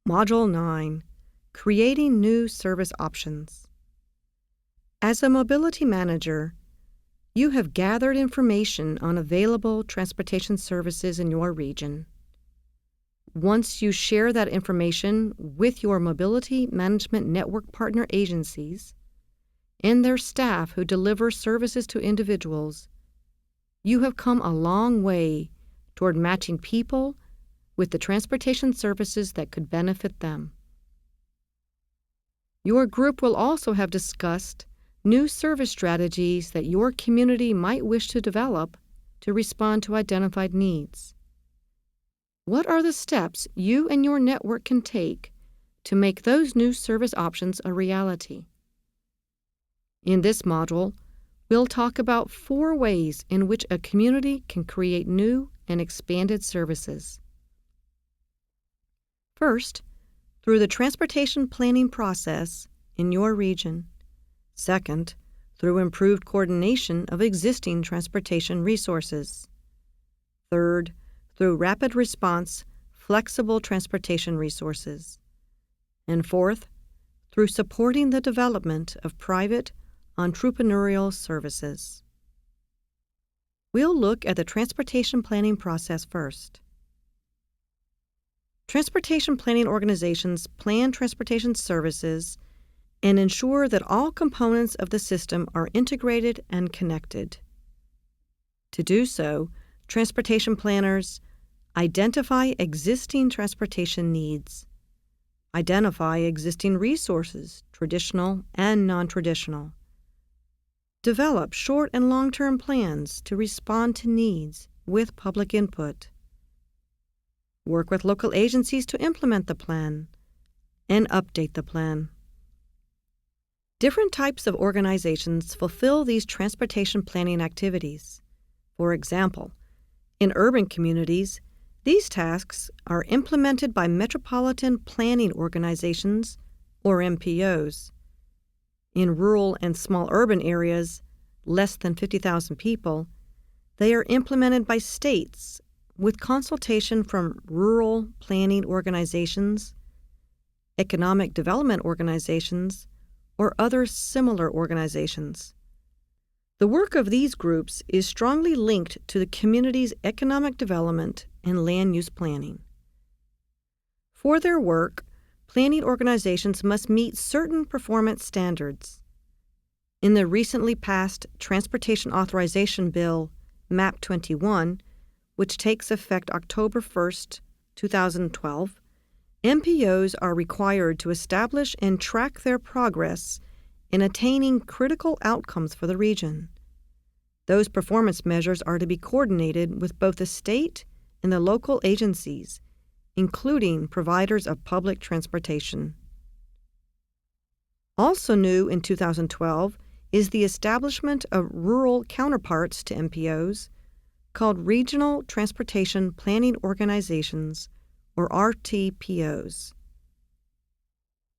Module 9, Creating New Service Options. As a mobility manager, you have gathered information on available transportation services in your region. Once you share that information with your mobility management network partner agencies and their staff who deliver services to individuals, you have come a long way toward matching people with the transportation services that could benefit them. Your group will also have discussed new service strategies that your community might wish to develop to respond to identified needs. What are the steps you and your network can take to make those new service options a reality? In this module, we'll talk about 4 ways in which a community can create new and expanded services. First, through the transportation planning process in your region. Second, through improved coordination of existing transportation resources. Third, through rapid response, flexible transportation resources. And fourth, through supporting the development of private, entrepreneurial services. We'll look at the transportation planning process first. Transportation planning organizations plan transportation services and ensure that all components of the system are integrated and connected. To do so, transportation planners identify existing transportation needs, identify existing resources, traditional and non-traditional, develop short and long-term plans to respond to needs with public input, work with local agencies to implement the plan, and update the plan. Different types of organizations fulfill these transportation planning activities. For example, in urban communities, these tasks are implemented by metropolitan planning organizations, or MPOs. In rural and small urban areas, less than 50,000 people, they are implemented by states with consultation from rural planning organizations, economic development organizations, or other similar organizations. The work of these groups is strongly linked to the community's economic development and land use planning. For their work, planning organizations must meet certain performance standards. In the recently passed Transportation Authorization Bill, MAP 21, which takes effect October 1, 2012, MPOs are required to establish and track their progress in attaining critical outcomes for the region. Those performance measures are to be coordinated with both the state and the local agencies, including providers of public transportation. Also new in 2012 is the establishment of rural counterparts to MPOs called Regional Transportation Planning Organizations, or RTPOs.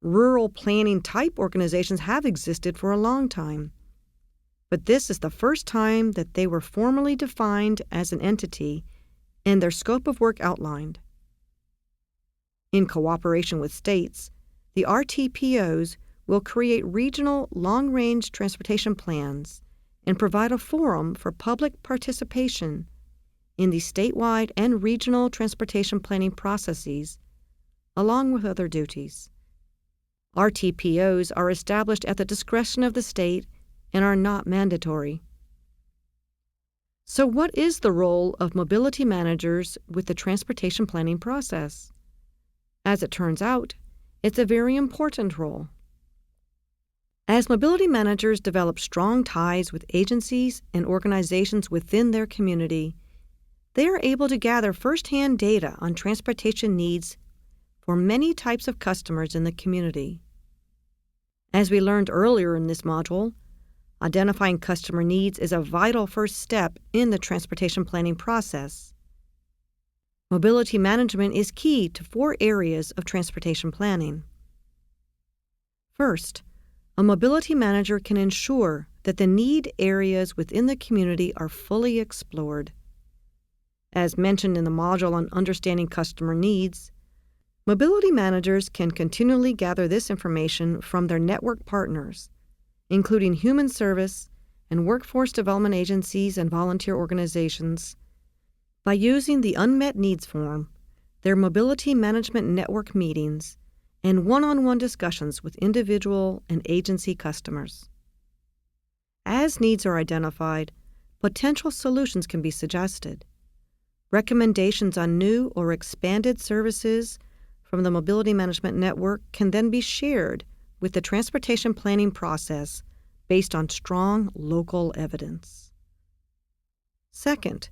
Rural planning type organizations have existed for a long time, but this is the first time that they were formally defined as an entity and their scope of work outlined. In cooperation with states, the RTPOs will create regional long-range transportation plans and provide a forum for public participation in the statewide and regional transportation planning processes, along with other duties. RTPOs are established at the discretion of the state and are not mandatory. So what is the role of mobility managers with the transportation planning process? As it turns out, it's a very important role. As mobility managers develop strong ties with agencies and organizations within their community, they are able to gather firsthand data on transportation needs for many types of customers in the community. As we learned earlier in this module, identifying customer needs is a vital first step in the transportation planning process. Mobility management is key to 4 areas of transportation planning. First, a mobility manager can ensure that the need areas within the community are fully explored. As mentioned in the module on understanding customer needs, Mobility managers can continually gather this information from their network partners, including human service and workforce development agencies and volunteer organizations, by using the Unmet Needs Form, their mobility management network meetings, and one-on-one discussions with individual and agency customers. As needs are identified, potential solutions can be suggested. Recommendations on new or expanded services from the Mobility Management Network can then be shared with the transportation planning process based on strong local evidence. Second,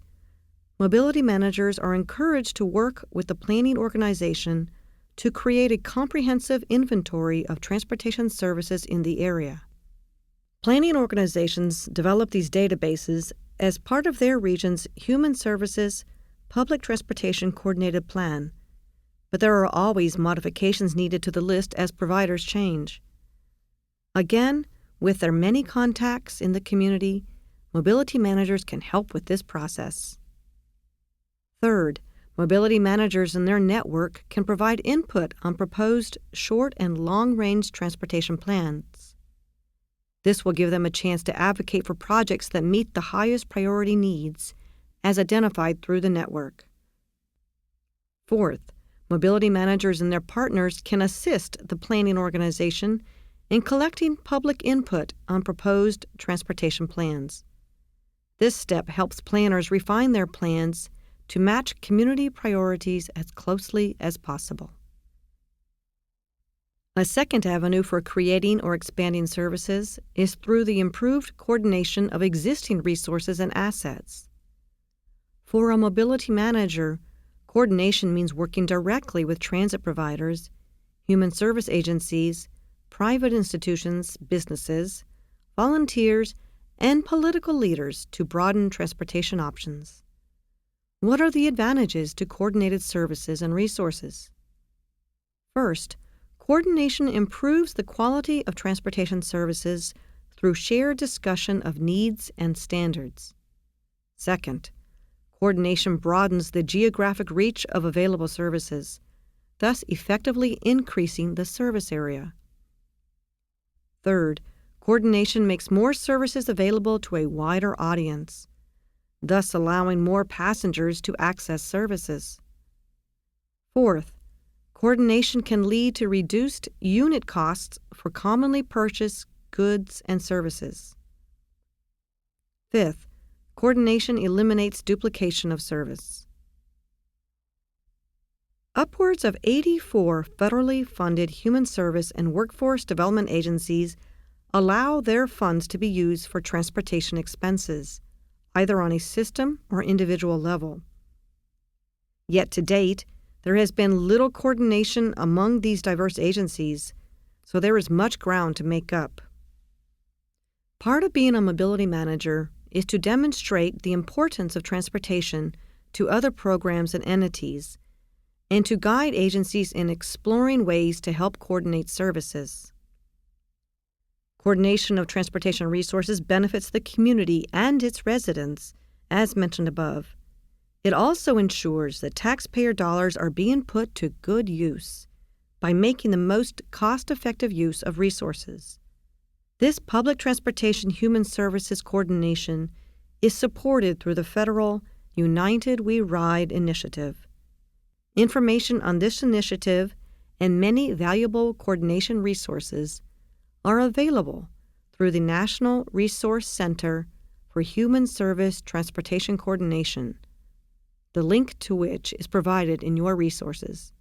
mobility managers are encouraged to work with the planning organization to create a comprehensive inventory of transportation services in the area. Planning organizations develop these databases as part of their region's Human Services Public Transportation Coordinated Plan, but there are always modifications needed to the list as providers change. Again, with their many contacts in the community, mobility managers can help with this process. Third, mobility managers in their network can provide input on proposed short and long-range transportation plans. This will give them a chance to advocate for projects that meet the highest priority needs as identified through the network. Fourth, mobility managers and their partners can assist the planning organization in collecting public input on proposed transportation plans. This step helps planners refine their plans to match community priorities as closely as possible. A second avenue for creating or expanding services is through the improved coordination of existing resources and assets. For a mobility manager, coordination means working directly with transit providers, human service agencies, private institutions, businesses, volunteers, and political leaders to broaden transportation options. What are the advantages to coordinated services and resources? First, coordination improves the quality of transportation services through shared discussion of needs and standards. Second, coordination broadens the geographic reach of available services, thus effectively increasing the service area. Third, coordination makes more services available to a wider audience, thus allowing more passengers to access services. Fourth, coordination can lead to reduced unit costs for commonly purchased goods and services. Fifth, coordination eliminates duplication of service. Upwards of 84 federally funded human service and workforce development agencies allow their funds to be used for transportation expenses, either on a system or individual level. Yet to date, there has been little coordination among these diverse agencies, so there is much ground to make up. Part of being a mobility manager is to demonstrate the importance of transportation to other programs and entities, and to guide agencies in exploring ways to help coordinate services. Coordination of transportation resources benefits the community and its residents, as mentioned above. It also ensures that taxpayer dollars are being put to good use by making the most cost-effective use of resources. This public transportation human services coordination is supported through the federal United We Ride initiative. Information on this initiative and many valuable coordination resources are available through the National Resource Center for Human Service Transportation Coordination, the link to which is provided in your resources.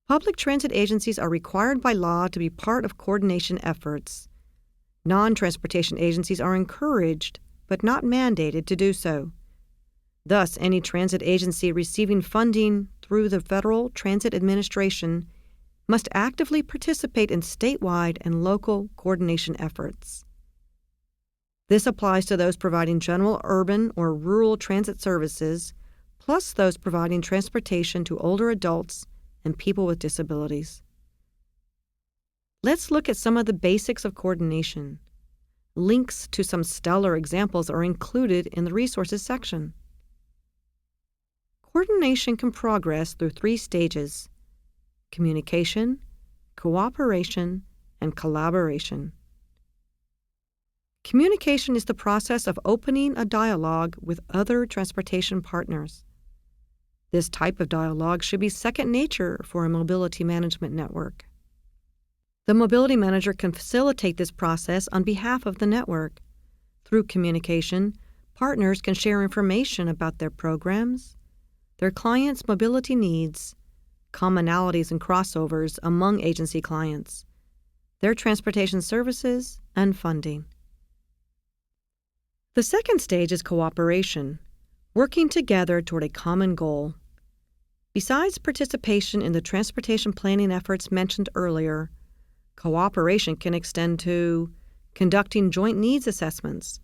Public transit agencies are required by law to be part of coordination efforts. Non-transportation agencies are encouraged, but not mandated to do so. Thus, any transit agency receiving funding through the Federal Transit Administration must actively participate in statewide and local coordination efforts. This applies to those providing general urban or rural transit services, plus those providing transportation to older adults and people with disabilities. Let's look at some of the basics of coordination. Links to some stellar examples are included in the resources section. Coordination can progress through 3 stages: communication, cooperation, and collaboration. Communication is the process of opening a dialogue with other transportation partners. This type of dialogue should be second nature for a mobility management network. The mobility manager can facilitate this process on behalf of the network. Through communication, partners can share information about their programs, their clients' mobility needs, commonalities and crossovers among agency clients, their transportation services, and funding. The second stage is cooperation, working together toward a common goal. Besides participation in the transportation planning efforts mentioned earlier, cooperation can extend to conducting joint needs assessments,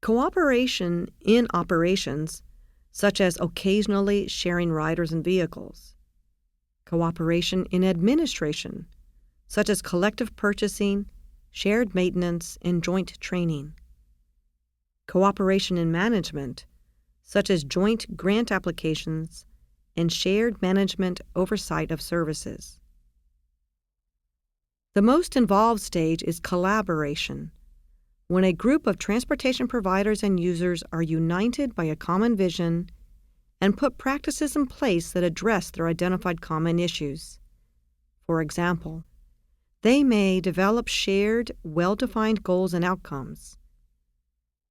cooperation in operations, such as occasionally sharing riders and vehicles, cooperation in administration, such as collective purchasing, shared maintenance, and joint training, cooperation in management, such as joint grant applications and shared management oversight of services. The most involved stage is collaboration, when a group of transportation providers and users are united by a common vision and put practices in place that address their identified common issues. For example, they may develop shared, well-defined goals and outcomes,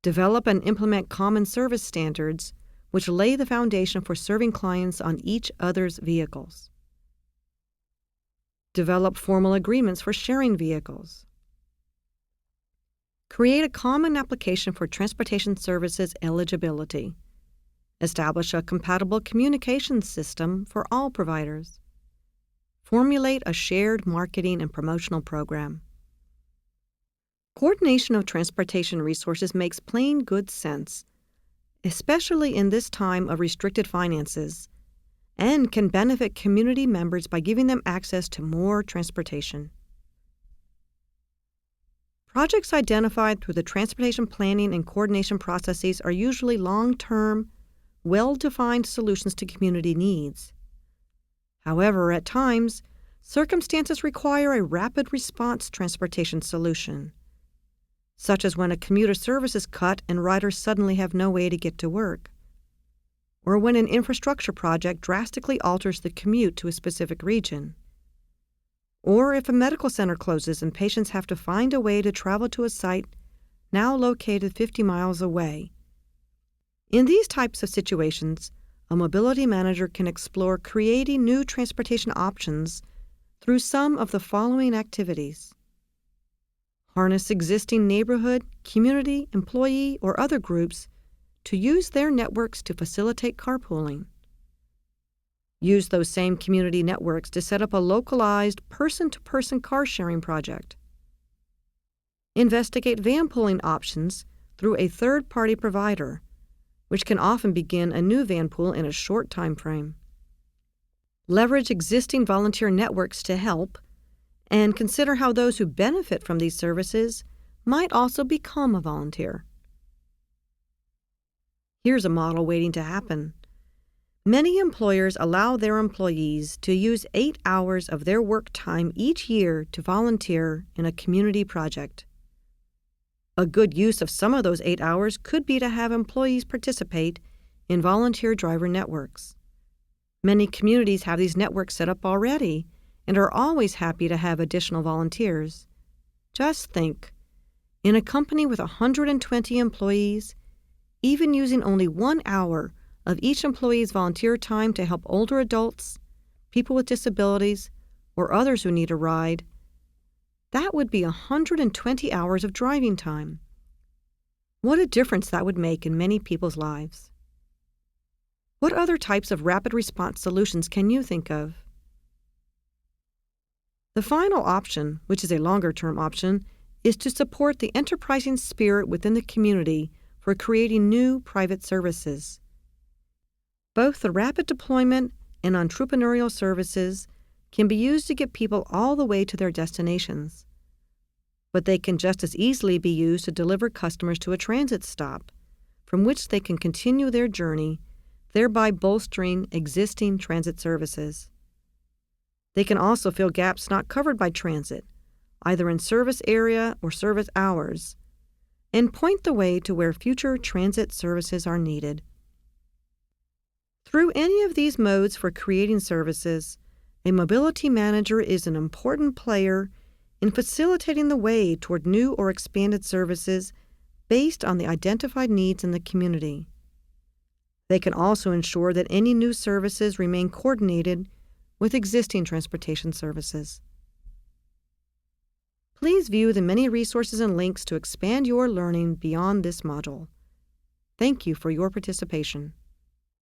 develop and implement common service standards which lay the foundation for serving clients on each other's vehicles, develop formal agreements for sharing vehicles, create a common application for transportation services eligibility, establish a compatible communications system for all providers, formulate a shared marketing and promotional program. Coordination of transportation resources makes plain good sense, especially in this time of restricted finances, and can benefit community members by giving them access to more transportation. Projects identified through the transportation planning and coordination processes are usually long-term, well-defined solutions to community needs. However, at times, circumstances require a rapid response transportation solution, such as when a commuter service is cut and riders suddenly have no way to get to work, or when an infrastructure project drastically alters the commute to a specific region, or if a medical center closes and patients have to find a way to travel to a site now located 50 miles away. In these types of situations, a mobility manager can explore creating new transportation options through some of the following activities: harness existing neighborhood, community, employee, or other groups to use their networks to facilitate carpooling. Use those same community networks to set up a localized person-to-person car-sharing project. Investigate van pooling options through a third-party provider, which can often begin a new van pool in a short time frame. Leverage existing volunteer networks to help, and consider how those who benefit from these services might also become a volunteer. Here's a model waiting to happen. Many employers allow their employees to use 8 hours of their work time each year to volunteer in a community project. A good use of some of those 8 hours could be to have employees participate in volunteer driver networks. Many communities have these networks set up already and are always happy to have additional volunteers. Just think, in a company with 120 employees, even using only 1 hour of each employee's volunteer time to help older adults, people with disabilities, or others who need a ride, that would be 120 hours of driving time. What a difference that would make in many people's lives. What other types of rapid response solutions can you think of? The final option, which is a longer-term option, is to support the enterprising spirit within the community for creating new private services. Both the rapid deployment and entrepreneurial services can be used to get people all the way to their destinations, but they can just as easily be used to deliver customers to a transit stop, from which they can continue their journey thereby bolstering existing transit services. They can also fill gaps not covered by transit, either in service area or service hours, and point the way to where future transit services are needed. Through any of these modes for creating services, a mobility manager is an important player in facilitating the way toward new or expanded services based on the identified needs in the community. They can also ensure that any new services remain coordinated with existing transportation services. Please view the many resources and links to expand your learning beyond this module. Thank you for your participation.